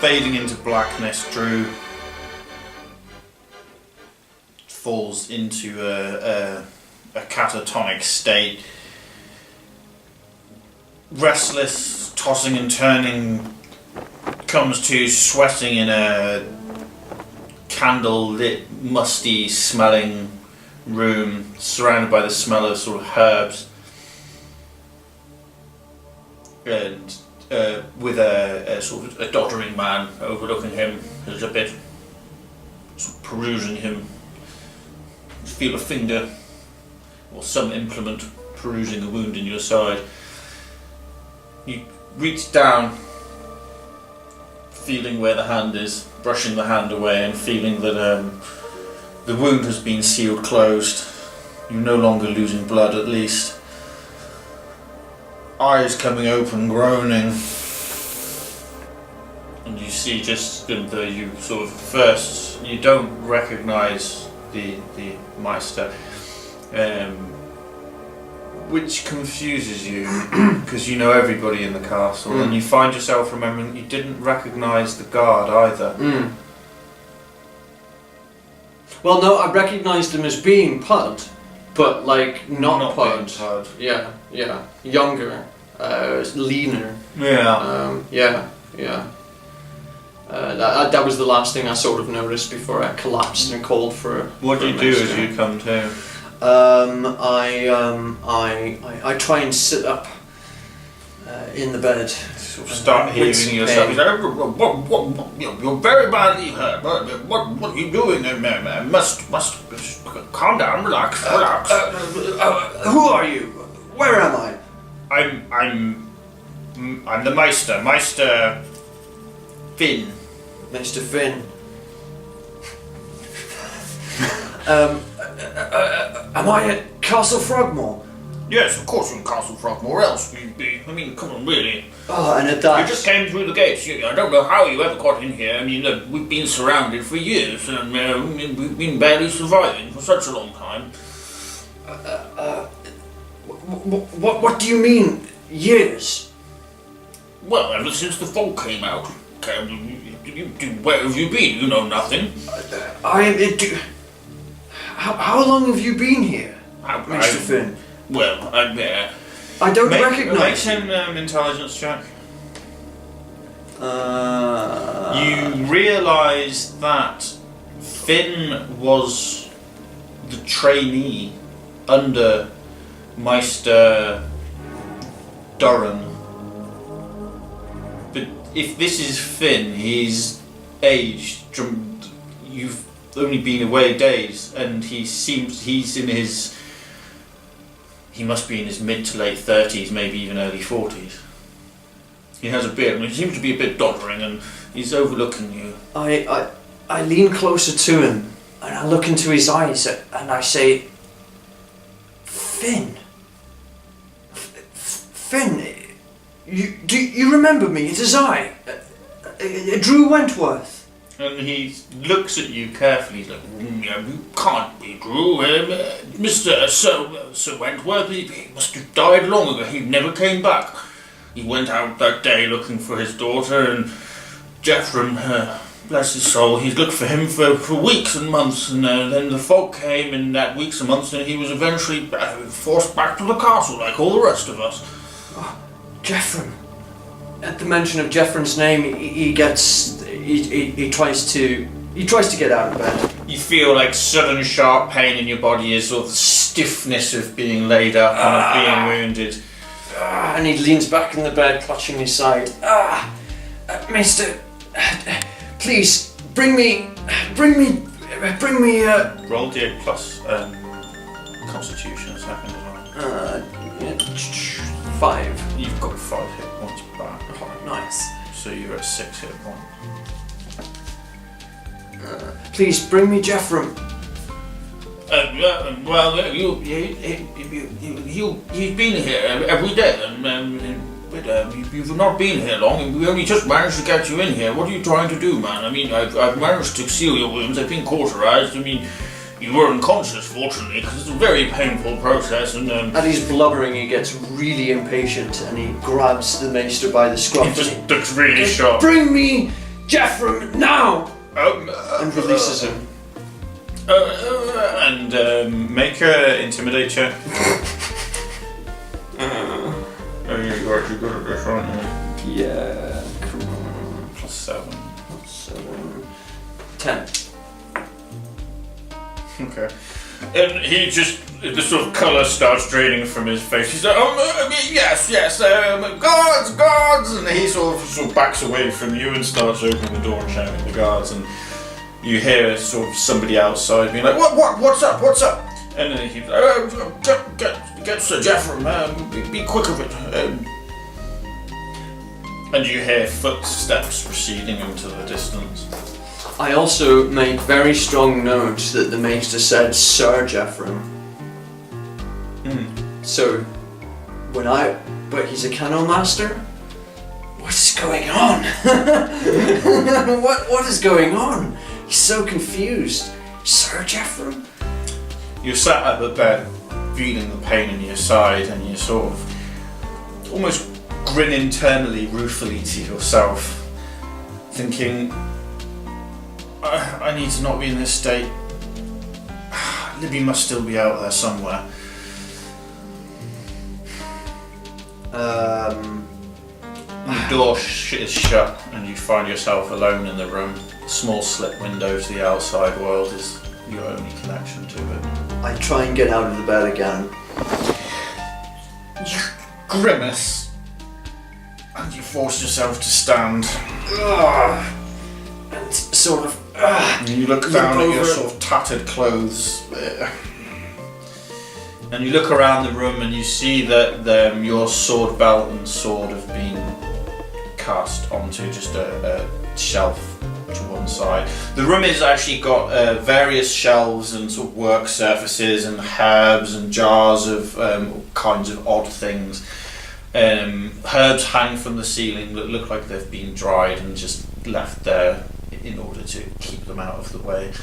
fading into blackness, Drew falls into a catatonic state. Restless, tossing and turning, comes to sweating in a candle-lit, musty smelling room, surrounded by the smell of sort of herbs, and with a sort of a doddering man overlooking him, who's a bit sort of perusing him. You feel a finger or some implement perusing the wound in your side. You reach down, feeling where the hand is, brushing the hand away, and feeling that the wound has been sealed closed. You're no longer losing blood, at least. Eyes coming open, groaning. And you see, just though you sort of first, you don't recognise the Meister, which confuses you, because you know everybody in the castle, and you find yourself remembering that you didn't recognise the guard either. Well, no, I recognised him as being Pud, but like not Pud. Pud. Yeah, younger, leaner. Yeah. That was the last thing I sort of noticed before I collapsed and called for. What do you do as you come to? I try and sit up in the bed. Sort of start heaving yourself. He's like, you're very badly hurt. What are you doing, man? Must calm down, relax. Who are you? Where am I? I'm the Meister Finn. Mr. Finn. Am I at Castle Frogmore? Yes, of course you're in Castle Frogmore. Where else would you be? I mean, come on, really. Oh, and at that... You just came through the gates. I don't know how you ever got in here. I mean, we've been surrounded for years, and we've been barely surviving for such a long time. What do you mean, years? Well, ever since the fog came out. Where have you been? You know nothing. How long have you been here, Mr. Finn? Well, I don't recognise you. Make an intelligence check. You realise that Finn was the trainee under Meister Duran. But if this is Finn, he's aged. You've only been away days, and he must be in his mid to late 30s, maybe even early 40s. He has a beard, and he seems to be a bit doddering, and he's overlooking you. I lean closer to him, and I look into his eyes, and I say, Finn. Finn, do you remember me? It is I, Drew Wentworth. And he looks at you carefully. He's like, you can't be Drew. Mr. Sir Wentworth, he must have died long ago. He never came back. He went out that day looking for his daughter, and Jeffrey, bless his soul, he'd looked for him for weeks and months, and then the fog came in that weeks and months, and he was eventually forced back to the castle like all the rest of us. Oh, Jeffrey. At the mention of Jeffrey's name, he tries to get out of bed. You feel like sudden sharp pain in your body is sort of the stiffness of being laid up and of being wounded. And he leans back in the bed, clutching his side. Mister, please bring me. Roll D8 plus Constitution a second as well. 5. You've got 5 hit points back. Oh, nice. So you're at 6 hit points. Please bring me Jeffrey. Well, you've been here every day, but you've not been here long. We only just managed to get you in here. What are you trying to do, man? I mean, I've managed to seal your wounds. They've been cauterized. I mean, you were unconscious, fortunately, because it's a very painful process. And he's blubbering. He gets really impatient, and he grabs the maester by the scruff. He just looks really sharp. Bring me Jeffrem, now! Um, And releases him. And make a intimidate check. You're actually good at this, aren't you? Yeah, come on. +7. 10. Okay. And he just, the sort of colour starts draining from his face. He's like, yes, guards! And he sort of backs away from you and starts opening the door and shouting at the guards. And you hear sort of somebody outside being like, what's up? And then he's like, get Sir Jeffrem, be quick of it. And you hear footsteps receding into the distance. I also make very strong note that the Maester said Sir Jeffrem. So, but he's a Cannon Master? What's going on? What is going on? He's so confused. Sir Jeffrem? You're sat at the bed, feeling the pain in your side, and you sort of almost grin internally, ruefully to yourself, thinking, I need to not be in this state. Libby must still be out there somewhere. The door is shut and you find yourself alone in the room. A small slit window to the outside world is your only connection to it. I try and get out of the bed again. You grimace and you force yourself to stand. And sort of And you look down at your sort of tattered clothes, and you look around the room and you see that your sword belt and sword have been cast onto just a shelf to one side. The room has actually got various shelves and sort of work surfaces and herbs and jars of all kinds of odd things. Herbs hang from the ceiling that look like they've been dried and just left there in order to keep them out of the way.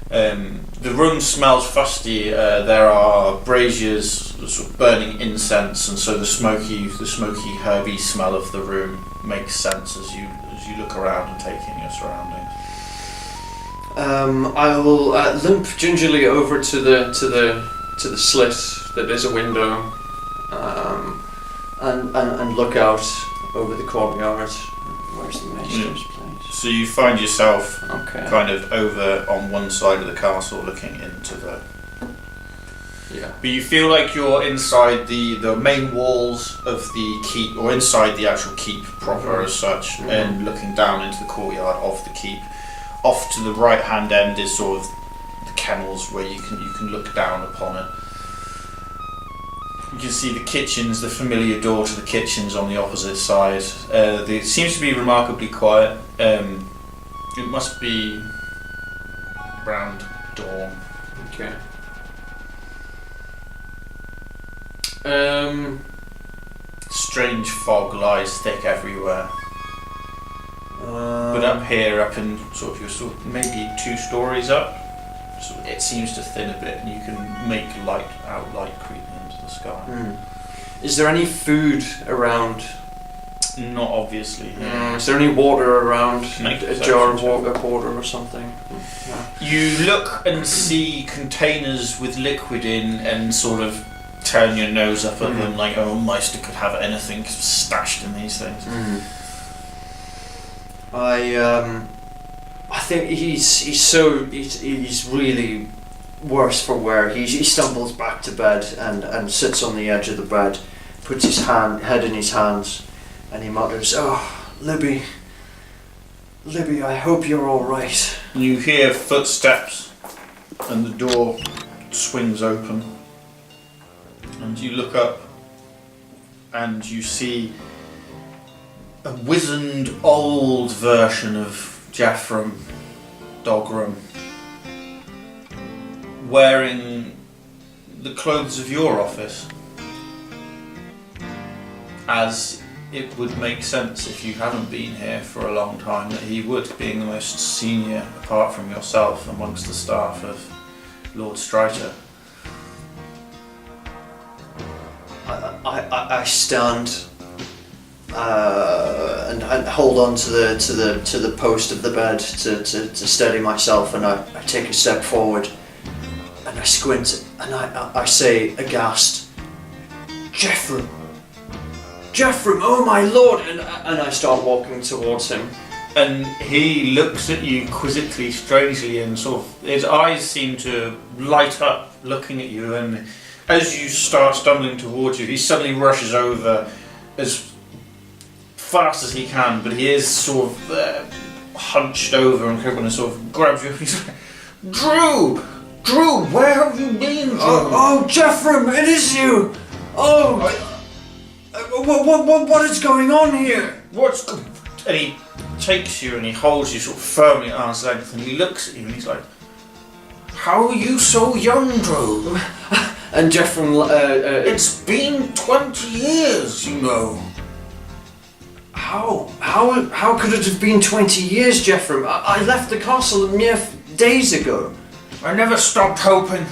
The room smells fusty. There are braziers sort of burning incense, and so the smoky herby smell of the room makes sense as you look around and take in your surroundings. I will limp gingerly over to the slit that is a window, and look out over the courtyard. Where's the Maester's place? So you find yourself kind of over on one side of the castle looking into the... Yeah. But you feel like you're inside the main walls of the keep, or inside the actual keep proper as such, and looking down into the courtyard of the keep. Off to the right hand end is sort of the kennels where you can look down upon it. You can see the kitchens, the familiar door to the kitchens on the opposite side. It seems to be remarkably quiet. It must be round dawn. Okay. Strange fog lies thick everywhere. But up here, up in you're maybe 2 stories up, so it seems to thin a bit, and you can make light creeping into the sky. Is there any food around? Not obviously. Is there any water around? Make a jar of water or something? No. You look and see containers with liquid in, and sort of turn your nose up at them like, oh, Meister could have anything stashed in these things. I think he's really worse for wear. He stumbles back to bed and sits on the edge of the bed, puts his head in his hands, and he mutters, "Oh, Libby, I hope you're all right." You hear footsteps, and the door swings open, and you look up, and you see a wizened old version of Jeffrem Dogrum, wearing the clothes of your office, as it would make sense if you hadn't been here for a long time that he would, being the most senior, apart from yourself, amongst the staff of Lord Strider. I stand and hold on to the post of the bed to steady myself, and I take a step forward, and I squint, and I say aghast, Jeffrem, oh my lord, and I start walking towards him. And he looks at you quizzically, strangely, and sort of his eyes seem to light up looking at you, and as you start stumbling towards you, he suddenly rushes over as fast as he can, but he is sort of hunched over and sort of grabs you. He's like, Drew, where have you been, Drew? Oh, Jeffrem, it is you! Oh, what is going on here? And he takes you and he holds you sort of firmly at arm's length, and he looks at you and he's like, how are you so young, Drew? And Jeffrem, it's been 20 years, you know. How could it have been 20 years, Jeffrem? I left the castle mere days ago. I never stopped hoping,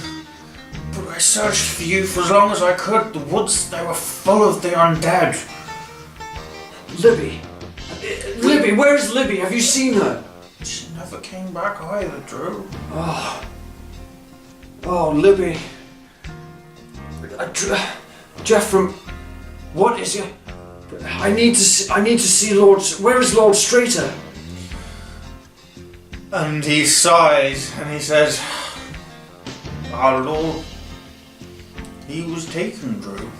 but I searched for you for as long as I could. The woods, they were full of the undead. Libby, where is Libby? Have you seen her? She never came back either, Drew. Oh, Libby. Jeffrem, what is it? I need to see Lord. Where is Lord Strater? And he sighs and he says, our Lord, he was taken, Drew.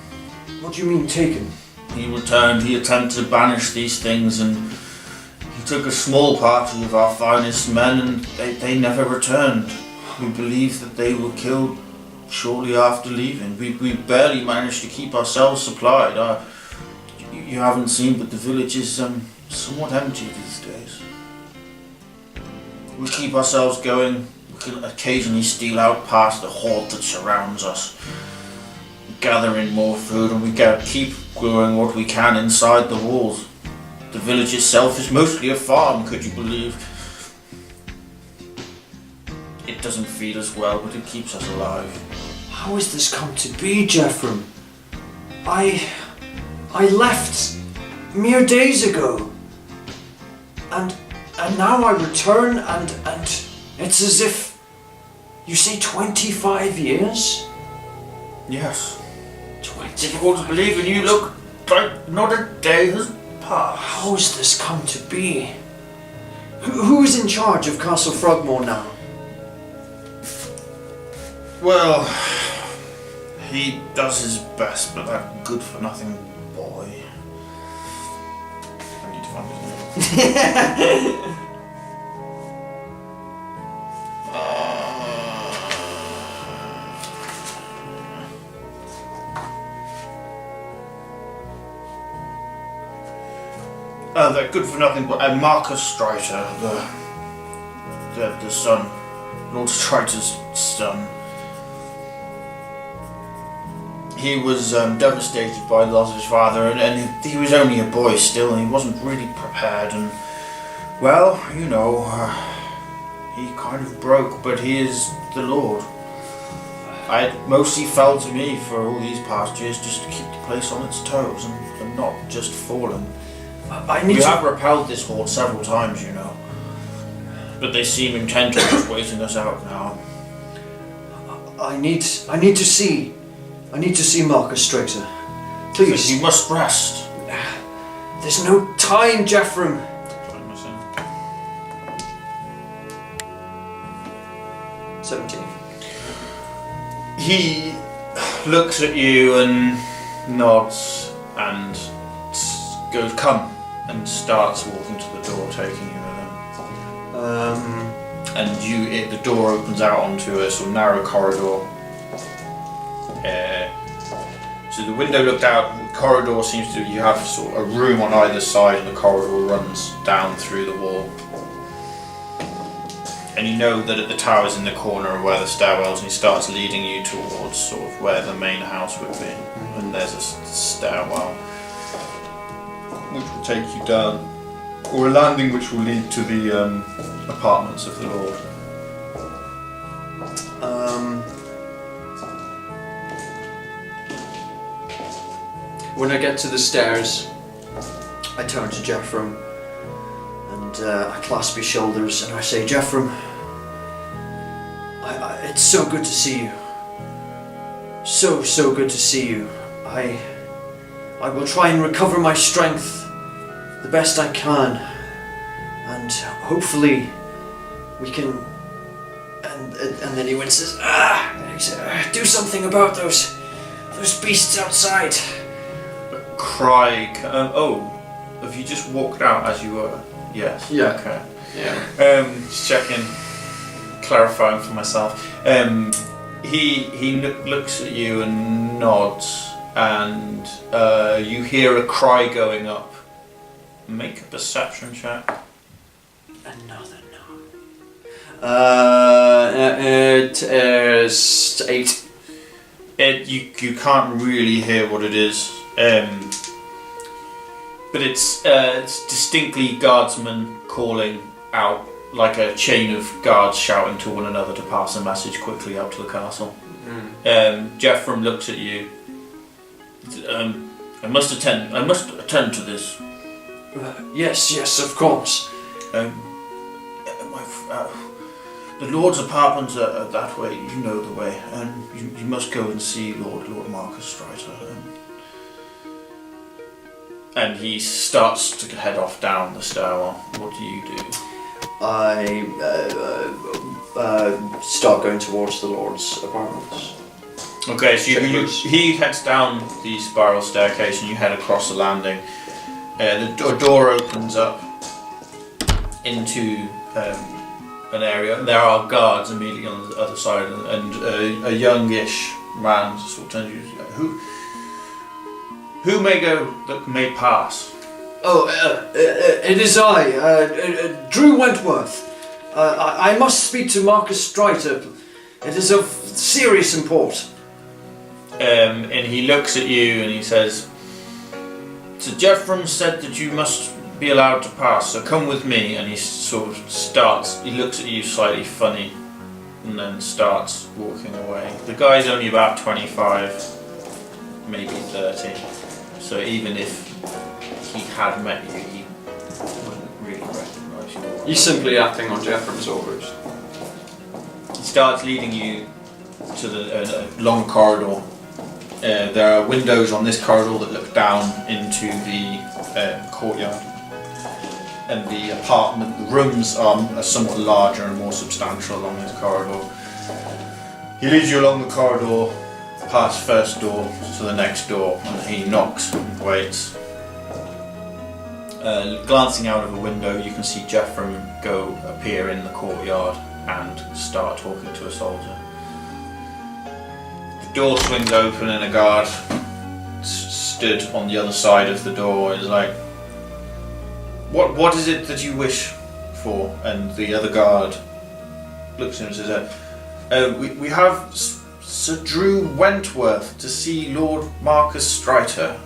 What do you mean taken? He returned, he attempted to banish these things, and he took a small party of our finest men, and they never returned. We believe that they were killed shortly after leaving. We barely managed to keep ourselves supplied. You haven't seen, but the village is somewhat empty these days. We keep ourselves going. We can occasionally steal out past the horde that surrounds us, gather in more food, and we keep growing what we can inside the walls. The village itself is mostly a farm, could you believe? It doesn't feed us well, but it keeps us alive. How has this come to be, Jeffrem? I left mere days ago, and now I return, and it's as if you say 25 years. Yes. 25. Difficult to believe, and you look like not a day has passed. How has this come to be? Who is in charge of Castle Frogmore now? Well, he does his best, but that good-for-nothing boy. I need to find his name. That good-for-nothing boy, Marcus Strider, the son, Lord Strider's son. He was devastated by the loss of his father, and he was only a boy still, and he wasn't really prepared, and, well, you know, he kind of broke, but he is the Lord. I mostly fell to me for all these past years just to keep the place on its toes and not just falling. We have repelled this horde several times, you know, but they seem intent on just waiting us out now. I need to see Marcus Strater. Please. You must rest. There's no time, Jeffrem. 17. He looks at you and nods and goes, come, and starts walking to the door, taking you with him. And the door opens out onto a sort of narrow corridor. So the window looked out, and the corridor seems to, you have sort of a room on either side, and the corridor runs down through the wall. And you know that at the tower's in the corner of where the stairwells, and he starts leading you towards sort of where the main house would be. And there's a stairwell which will take you down, or a landing which will lead to the apartments of the Lord. When I get to the stairs, I turn to Jeffrem and I clasp his shoulders and I say, Jeffrem, it's so good to see you. So good to see you. I will try and recover my strength the best I can, and hopefully we can. And then he winces. And he says, do something about those beasts outside. Cry. Have you just walked out as you were? Yes. Yeah. Okay. Yeah. Just checking, clarifying for myself. He looks at you and nods, and you hear a cry going up. Make a perception check. Another no. It is 8. You can't really hear what it is, but it's distinctly guardsmen calling out, like a chain of guards shouting to one another to pass a message quickly up to the castle. Jeffrem looks at you. I must attend to this. Yes, of course. The Lord's apartments are that way. You know the way, and you must go and see Lord Marcus Strider. And he starts to head off down the stairwell. What do you do? I start going towards the Lord's apartments. Okay, so he heads down the spiral staircase and you head across the landing. The door opens up into an area. There are guards immediately on the other side, and a youngish man sort of turns to you. Who may go that may pass? It is I, Drew Wentworth. I must speak to Marcus Strider. It is of serious import. And he looks at you and he says, Sir Jeffrem said that you must be allowed to pass, so come with me. And he sort of starts, he looks at you slightly funny and then starts walking away. The guy's only about 25, maybe 30, so even if he had met you, he wouldn't really recognise you. He's simply acting on Jeffrem's orders. He starts leading you to the long corridor. There are windows on this corridor that look down into the courtyard, and the rooms are somewhat larger and more substantial along this corridor. He leads you along the corridor, past first door to the next door, and he knocks and waits. Glancing out of a window, you can see Jeffrem appear in the courtyard and start talking to a soldier. The door swings open and a guard stood on the other side of the door is like, What is it that you wish for? And the other guard looks at him and says, we have Sir Drew Wentworth to see Lord Marcus Strider.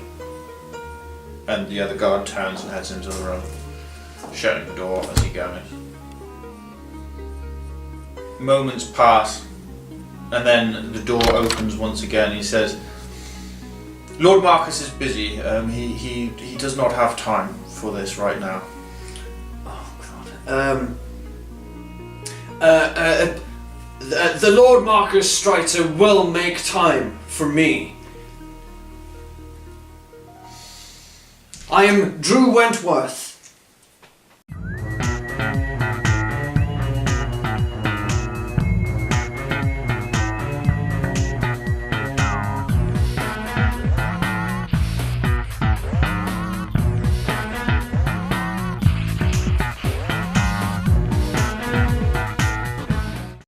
And the other guard turns and heads into the room, shutting the door as he goes. Moments pass, and then the door opens once again. He says, Lord Marcus is busy. He does not have time for this right now. Oh God. The Lord Marcus Strider will make time for me. I am Drew Wentworth.